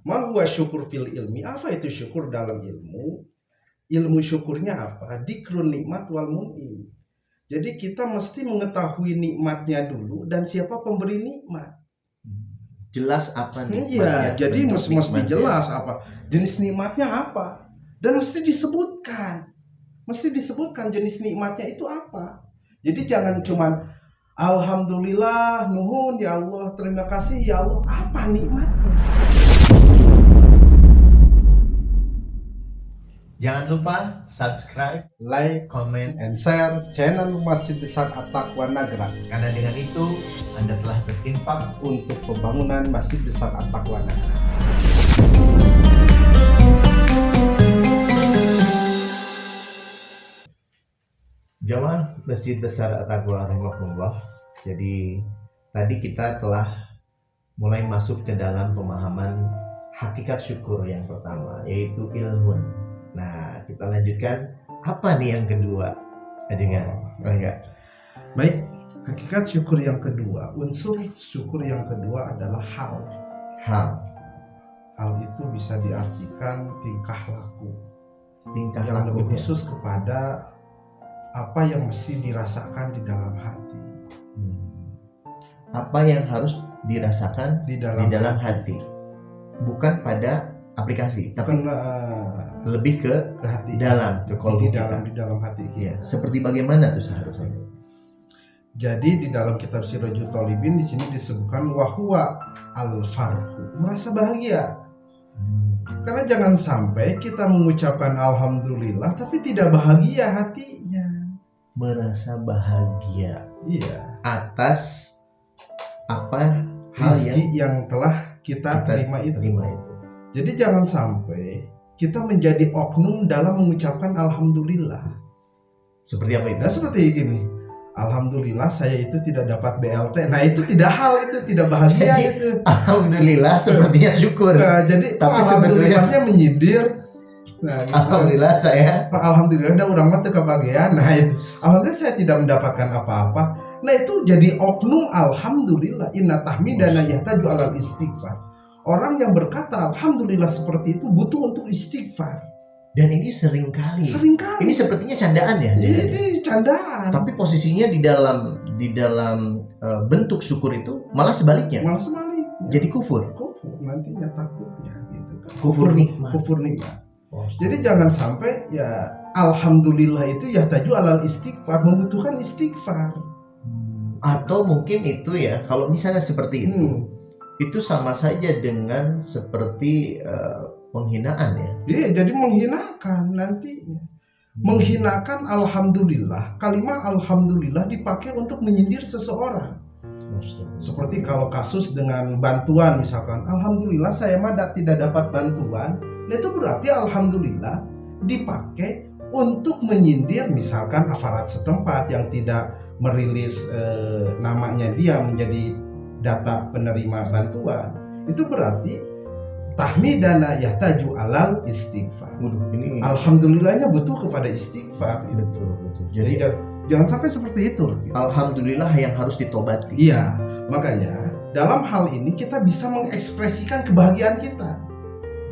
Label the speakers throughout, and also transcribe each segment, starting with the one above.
Speaker 1: Ma huwa syukur fil ilmi, apa itu syukur dalam ilmu? Ilmu syukurnya apa? Dzikrun nikmat wal mun'im. Jadi kita mesti mengetahui nikmatnya dulu dan siapa pemberi nikmat.
Speaker 2: Jelas apa nikmatnya?
Speaker 1: Iya, jadi mesti jelas apa jenis nikmatnya apa, dan mesti disebutkan jenis nikmatnya itu apa. Jadi jangan cuman alhamdulillah, nuhun ya Allah, terima kasih ya Allah, apa nikmatnya?
Speaker 2: Jangan lupa subscribe,
Speaker 1: Like,
Speaker 2: comment,
Speaker 1: and share channel Masjid Besar At-Taqwa Nagrak,
Speaker 2: karena dengan itu Anda telah berinfak
Speaker 1: untuk pembangunan Masjid Besar At-Taqwa Nagrak.
Speaker 2: Jamaah Masjid Besar At-Taqwa rahimahullah. Jadi tadi kita telah mulai masuk ke dalam pemahaman hakikat syukur yang pertama, yaitu ilmun. Nah, kita lanjutkan apa nih yang kedua? Ajengan, enggak?
Speaker 1: Baik, hakikat syukur yang kedua, unsur syukur yang kedua adalah hal. Hal itu bisa diartikan tingkah laku. Yang lebih khusus kepada apa yang mesti dirasakan di dalam hati.
Speaker 2: Apa yang harus dirasakan di dalam hati. Bukan pada aplikasi, tapi lebih ke
Speaker 1: hati,
Speaker 2: dalam, ke kolbu kita.
Speaker 1: Di dalam hati kita.
Speaker 2: Ya, seperti bagaimana tuh seharusnya?
Speaker 1: Jadi di dalam kitab Sirajul Thalibin di sini disebutkan wahwa al-farhu, merasa bahagia. Karena jangan sampai kita mengucapkan alhamdulillah tapi tidak bahagia hatinya.
Speaker 2: Merasa bahagia,
Speaker 1: iya,
Speaker 2: atas apa hal
Speaker 1: yang telah kita terima itu. Jadi jangan sampai kita menjadi oknum dalam mengucapkan alhamdulillah.
Speaker 2: Seperti apa itu?
Speaker 1: Nah, seperti gini. Alhamdulillah saya itu tidak dapat BLT. Nah, itu tidak tidak bahagia. Jadi, itu.
Speaker 2: Alhamdulillah sepertinya syukur.
Speaker 1: Nah, jadi tapi alhamdulillahnya menyindir. Nah, gitu. Alhamdulillah ada orang mah teu kabagean. Nah, itu. Alhamdulillah saya tidak mendapatkan apa-apa. Nah, itu jadi oknum alhamdulillah. Inna tahmidana yahtaju alal istighfar. Orang yang berkata alhamdulillah seperti itu butuh untuk istighfar.
Speaker 2: Dan ini sering kali. Ini sepertinya candaan ya.
Speaker 1: Ini candaan.
Speaker 2: Tapi posisinya di dalam bentuk syukur itu malah sebaliknya. Jadi kufur.
Speaker 1: Nantinya takutnya gitu kan.
Speaker 2: Kufur
Speaker 1: nikmat. Jadi jangan sampai ya alhamdulillah itu yahtaju alal istighfar, membutuhkan istighfar.
Speaker 2: Atau mungkin itu ya, kalau misalnya seperti itu sama saja dengan seperti penghinaan ya.
Speaker 1: Iya, jadi menghinakan nantinya. Menghinakan alhamdulillah. Kalimat alhamdulillah dipakai untuk menyindir seseorang. Seperti kalau kasus dengan bantuan misalkan, alhamdulillah saya mah tidak dapat bantuan. Nah, itu berarti alhamdulillah dipakai untuk menyindir misalkan aparat setempat yang tidak merilis namanya dia menjadi data penerima bantuan. Itu berarti tahmidana yahtaju alal istighfar.
Speaker 2: Ini
Speaker 1: alhamdulillahnya butuh kepada istighfar.
Speaker 2: Betul.
Speaker 1: Jadi jangan sampai seperti itu.
Speaker 2: Alhamdulillah yang harus ditobati.
Speaker 1: Iya, makanya dalam hal ini kita bisa mengekspresikan kebahagiaan kita.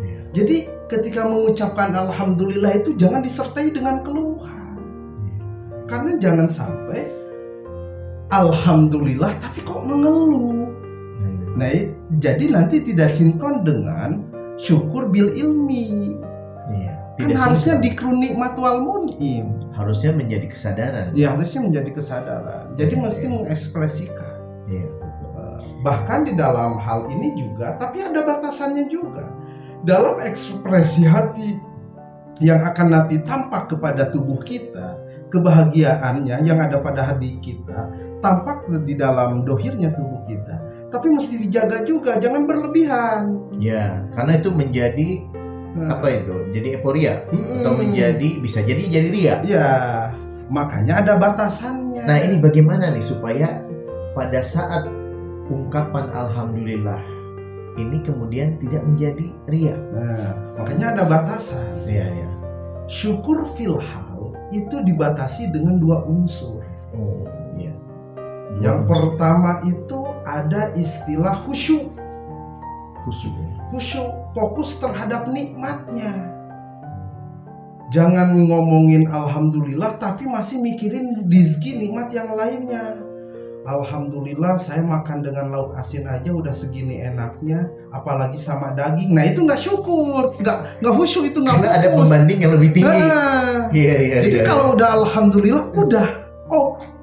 Speaker 2: Iya.
Speaker 1: Jadi ketika mengucapkan alhamdulillah itu jangan disertai dengan keluhan.
Speaker 2: Iya.
Speaker 1: Karena jangan sampai alhamdulillah tapi kok mengeluh. Nah, jadi nanti tidak sinkron dengan syukur bil ilmi.
Speaker 2: Iya,
Speaker 1: kan harusnya dzikrun nikmat wal mun'im.
Speaker 2: Harusnya menjadi kesadaran.
Speaker 1: Ya, harusnya menjadi kesadaran. Jadi mesti mengekspresikan.
Speaker 2: Iya.
Speaker 1: Bahkan di dalam hal ini juga, tapi ada batasannya juga. Dalam ekspresi hati yang akan nanti tampak kepada tubuh kita, kebahagiaannya yang ada pada hati kita tampak di dalam dohirnya tubuh kita. Tapi mesti dijaga juga, jangan berlebihan.
Speaker 2: Ya, karena itu menjadi apa itu? Jadi euforia atau bisa jadi ria.
Speaker 1: Ya, makanya ada batasannya.
Speaker 2: Nah, ini bagaimana nih supaya pada saat ungkapan alhamdulillah ini kemudian tidak menjadi ria?
Speaker 1: Nah, makanya ada batasan.
Speaker 2: Iya.
Speaker 1: Syukur filhal itu dibatasi dengan dua unsur.
Speaker 2: Oh, iya.
Speaker 1: Yang pertama itu ada istilah khusyuk. fokus terhadap nikmatnya. Jangan ngomongin alhamdulillah tapi masih mikirin rizki nikmat yang lainnya. Alhamdulillah saya makan dengan lauk asin aja udah segini enaknya, apalagi sama daging. Nah itu nggak syukur, nggak khusyuk, itu nggak
Speaker 2: Karena ada
Speaker 1: fokus.
Speaker 2: pembanding yang lebih tinggi.
Speaker 1: Nah,
Speaker 2: Iya.
Speaker 1: jadi kalau udah alhamdulillah udah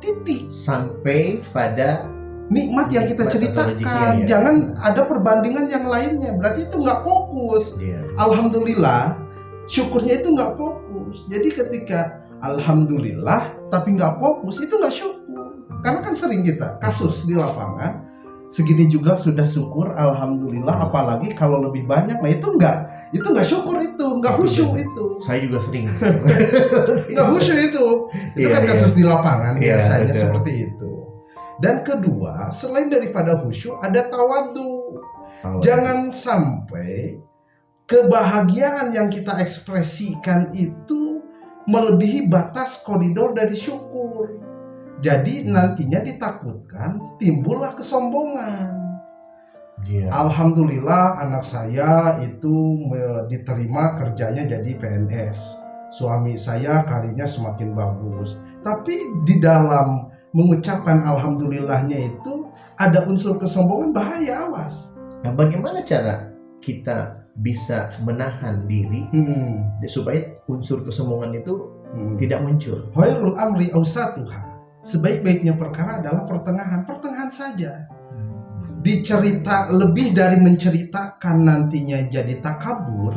Speaker 1: titik.
Speaker 2: Sampai pada
Speaker 1: Nikmat yang kita
Speaker 2: Nikmat atau
Speaker 1: ceritakan,
Speaker 2: rezekinya, ya.
Speaker 1: jangan ada perbandingan yang lainnya. Berarti itu nggak fokus.
Speaker 2: Iya.
Speaker 1: Alhamdulillah, syukurnya itu nggak fokus. Jadi ketika alhamdulillah tapi nggak fokus, itu nggak syukur. Karena kan sering kita kasus di lapangan, segini juga sudah syukur, alhamdulillah. Apalagi kalau lebih banyak, nah itu nggak syukur, itu nggak khusyuk itu.
Speaker 2: Saya juga sering.
Speaker 1: Nggak khusyuk itu. Itu
Speaker 2: Iya,
Speaker 1: kan
Speaker 2: iya.
Speaker 1: kasus di lapangan
Speaker 2: Iya,
Speaker 1: biasanya
Speaker 2: betul.
Speaker 1: seperti itu. Dan kedua, selain daripada khusyuk, ada tawadu. Jangan sampai kebahagiaan yang kita ekspresikan itu melebihi batas koridor dari syukur. Jadi nantinya ditakutkan timbullah kesombongan.
Speaker 2: Iya.
Speaker 1: Alhamdulillah anak saya itu diterima kerjanya jadi PNS. Suami saya karirnya semakin bagus. Tapi di dalam mengucapkan alhamdulillahnya itu ada unsur kesombongan, bahaya, awas.
Speaker 2: Nah, bagaimana cara kita bisa menahan diri supaya unsur kesombongan itu tidak muncul?
Speaker 1: Khairul amri awsatuha. Sebaik-baiknya perkara adalah pertengahan saja. Dicerita lebih dari menceritakan nantinya jadi takabur,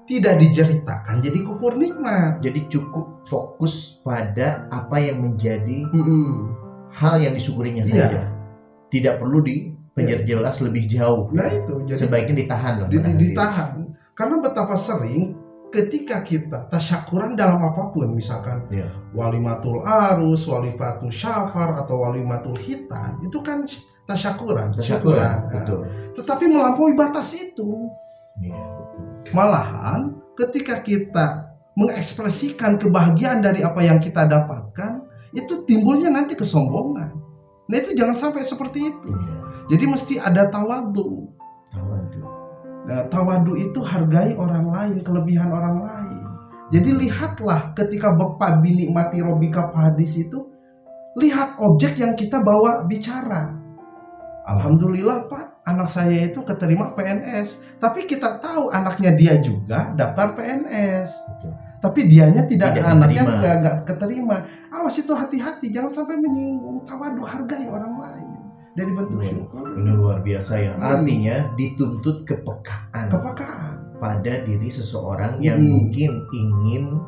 Speaker 1: tidak diceritakan jadi kufur nikmat.
Speaker 2: Jadi cukup fokus pada apa yang menjadi hal yang disyukurinya
Speaker 1: Iya.
Speaker 2: saja. Tidak perlu diperjelas lebih jauh.
Speaker 1: Nah itu jadi
Speaker 2: Sebaiknya ditahan. menahan diri.
Speaker 1: ditahan. Karena betapa sering ketika kita tasyakuran dalam apapun, misalkan
Speaker 2: Iya.
Speaker 1: walimatul arus, walimatul syafar atau walimatul hitan, itu kan tasyakuran, syukuran.
Speaker 2: Betul.
Speaker 1: Tetapi melampaui batas itu.
Speaker 2: Iya, betul.
Speaker 1: Malahan ketika kita mengekspresikan kebahagiaan dari apa yang kita dapatkan, itu timbulnya nanti kesombongan. Nah itu jangan sampai seperti itu.
Speaker 2: Iya.
Speaker 1: Jadi mesti ada tawadu.
Speaker 2: Tawadu.
Speaker 1: Nah, tawadu itu hargai orang lain, kelebihan orang lain. Jadi lihatlah ketika Bapak binikmati robika hadis itu, lihat objek yang kita bawa bicara. Alhamdulillah Pak, anak saya itu keterima PNS. Tapi kita tahu anaknya dia juga daftar PNS.
Speaker 2: Betul.
Speaker 1: Tapi dianya tidak anaknya
Speaker 2: diterima.
Speaker 1: nggak keterima. Awas itu, hati-hati, jangan sampai menyinggung. Tawadu, hargai orang lain. Dari bentuk syukur.
Speaker 2: Ini luar biasa ya. Artinya dituntut kepekaan pada diri seseorang yang mungkin ingin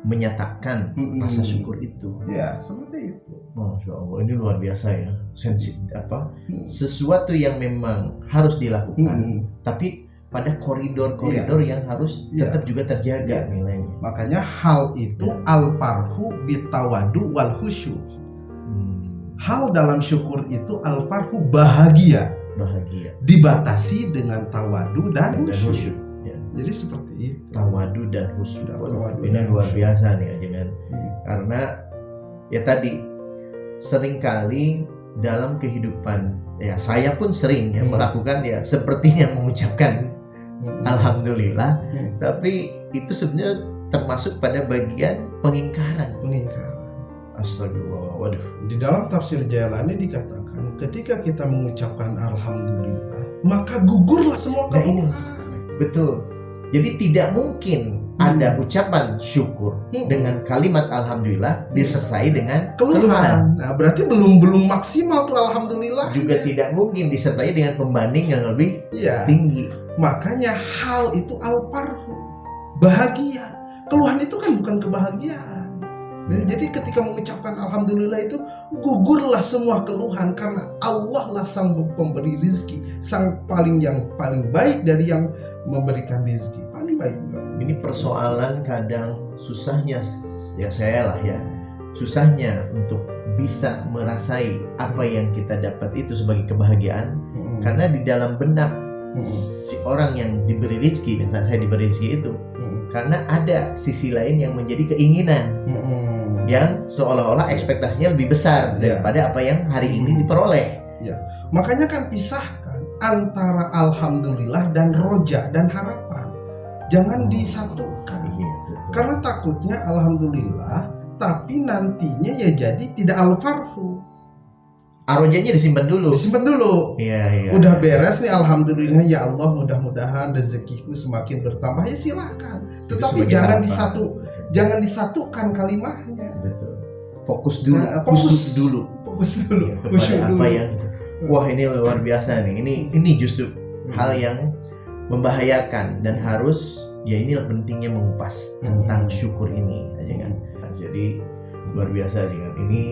Speaker 2: menyatakan rasa syukur itu.
Speaker 1: Ya, seperti itu.
Speaker 2: Masya Allah, ini luar biasa ya. Sesuatu yang memang harus dilakukan, tapi pada koridor-koridor yang harus tetap juga terjaga nilainya.
Speaker 1: Makanya hal itu al-farhu bitawadu wal khusyuk. Hal dalam syukur itu al-farhu bahagia. Dibatasi dengan tawadu dan khusyuk.
Speaker 2: Ya.
Speaker 1: Jadi seperti itu.
Speaker 2: Tawadu dan khusyuk.
Speaker 1: Tawadu
Speaker 2: Ini
Speaker 1: dan
Speaker 2: luar
Speaker 1: khusyuk.
Speaker 2: biasa nih ya, jangan. Karena ya tadi seringkali dalam kehidupan ya saya pun sering ya melakukan ya sepertinya mengucapkan alhamdulillah, tapi itu sebenarnya termasuk pada bagian pengingkaran. Astagfirullah. Waduh.
Speaker 1: Di dalam tafsir Jalalaini dikatakan ketika kita mengucapkan alhamdulillah, maka gugurlah semua keluhan.
Speaker 2: Betul. Jadi tidak mungkin ada ucapan syukur dengan kalimat alhamdulillah disertai dengan keluhan.
Speaker 1: Nah, berarti belum maksimal tuh alhamdulillah.
Speaker 2: Juga tidak mungkin disertai dengan pembanding yang lebih tinggi.
Speaker 1: Makanya hal itu al-farhu, bahagia. Keluhan itu kan bukan kebahagiaan. Jadi ketika mengucapkan alhamdulillah itu gugurlah semua keluhan, karena Allah lah sang pemberi rizki, sang yang paling baik dari yang memberikan rizki, paling baik.
Speaker 2: Ini persoalan kadang susahnya ya saya lah ya, susahnya untuk bisa merasai apa yang kita dapat itu sebagai kebahagiaan, karena di dalam benak si orang yang diberi rezeki, misalnya saya diberi rezeki itu, karena ada sisi lain yang menjadi keinginan yang seolah-olah ekspektasinya lebih besar daripada apa yang hari ini diperoleh.
Speaker 1: Makanya kan pisahkan antara alhamdulillah dan roja dan harapan. Jangan disatukan.
Speaker 2: Iya, betul.
Speaker 1: Karena takutnya alhamdulillah tapi nantinya ya jadi tidak al-farhu.
Speaker 2: Arojanya disimpan dulu.
Speaker 1: Disimpan dulu.
Speaker 2: Iya.
Speaker 1: Udah beres nih alhamdulillah ya Allah, mudah-mudahan rezekiku semakin bertambah, ya silakan.
Speaker 2: Itu
Speaker 1: Tetapi
Speaker 2: sebagai
Speaker 1: jangan
Speaker 2: harapan.
Speaker 1: jangan disatukan kalimahnya.
Speaker 2: Betul. Fokus dulu.
Speaker 1: Nah,
Speaker 2: Khusus dulu.
Speaker 1: Fokus dulu.
Speaker 2: Ya, kepada
Speaker 1: Khusyuk
Speaker 2: apa
Speaker 1: dulu.
Speaker 2: yang wah ini luar biasa nih. Ini justru hal yang membahayakan dan harus ya inilah pentingnya mengupas tentang syukur ini aja kan. Jadi luar biasa aja kan. Ini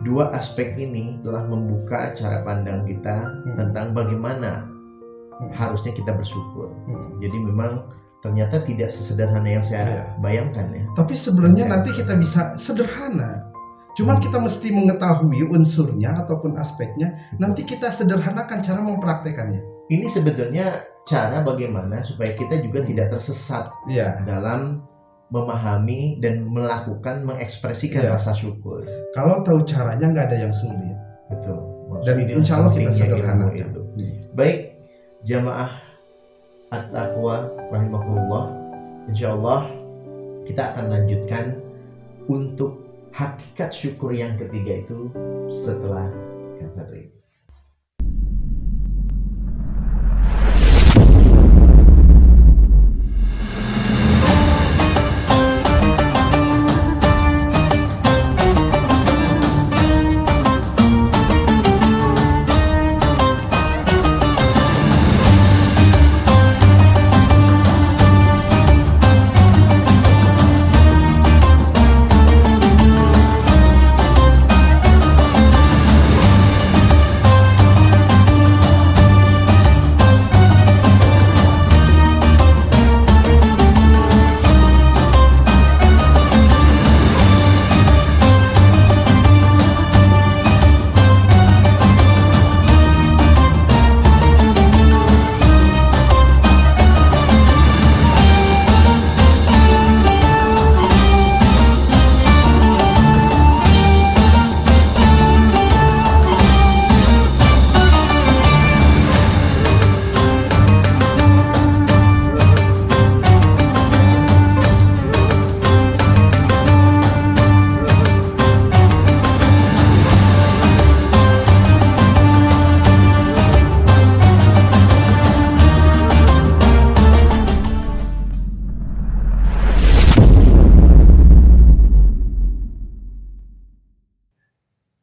Speaker 2: dua aspek ini telah membuka cara pandang kita tentang bagaimana harusnya kita bersyukur. Jadi memang ternyata tidak sesederhana yang saya bayangkan ya.
Speaker 1: Tapi sebenarnya nanti kita bisa sederhana. Cuman kita mesti mengetahui unsurnya ataupun aspeknya. Nanti kita sederhanakan cara mempraktekannya.
Speaker 2: Ini sebetulnya cara bagaimana supaya kita juga tidak tersesat
Speaker 1: Iya.
Speaker 2: dalam memahami dan melakukan mengekspresikan
Speaker 1: Iya.
Speaker 2: rasa syukur.
Speaker 1: Kalau tahu caranya nggak ada yang sulit.
Speaker 2: Betul.
Speaker 1: Dan
Speaker 2: Maksudnya
Speaker 1: insya Allah kita
Speaker 2: pentingnya
Speaker 1: sederhanakan.
Speaker 2: ilmu itu. Baik, jamaah at-taqwa rahimahullah. Insya Allah kita akan lanjutkan untuk hakikat syukur yang ketiga itu setelah yang satu ini.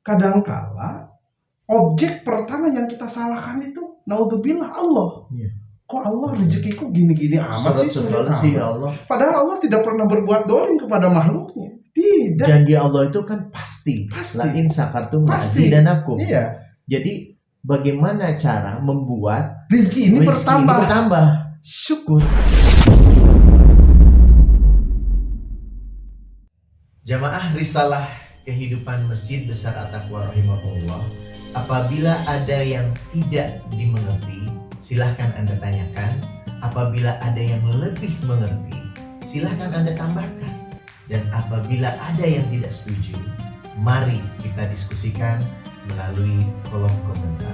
Speaker 1: Kadangkala objek pertama yang kita salahkan itu naudzubillah Allah.
Speaker 2: Iya.
Speaker 1: Kok Allah rezekiku gini-gini amat sih, sulit
Speaker 2: Sekali sih
Speaker 1: amat.
Speaker 2: Allah.
Speaker 1: Padahal Allah tidak pernah berbuat dolim kepada makhluknya. Tidak.
Speaker 2: Janji Allah itu kan pasti.
Speaker 1: Pasti.
Speaker 2: La in sakartum
Speaker 1: Pasti.
Speaker 2: lazidanakum.
Speaker 1: Iya.
Speaker 2: Jadi bagaimana cara membuat
Speaker 1: Rizki ini
Speaker 2: rezeki
Speaker 1: bertambah.
Speaker 2: ini bertambah?
Speaker 1: Syukur.
Speaker 2: Jamaah risalah kehidupan Masjid Besar At-Taqwa rahimahullah. Apabila ada yang tidak dimengerti, silahkan Anda tanyakan. Apabila ada yang lebih mengerti, silahkan Anda tambahkan. Dan apabila ada yang tidak setuju, mari kita diskusikan melalui kolom komentar.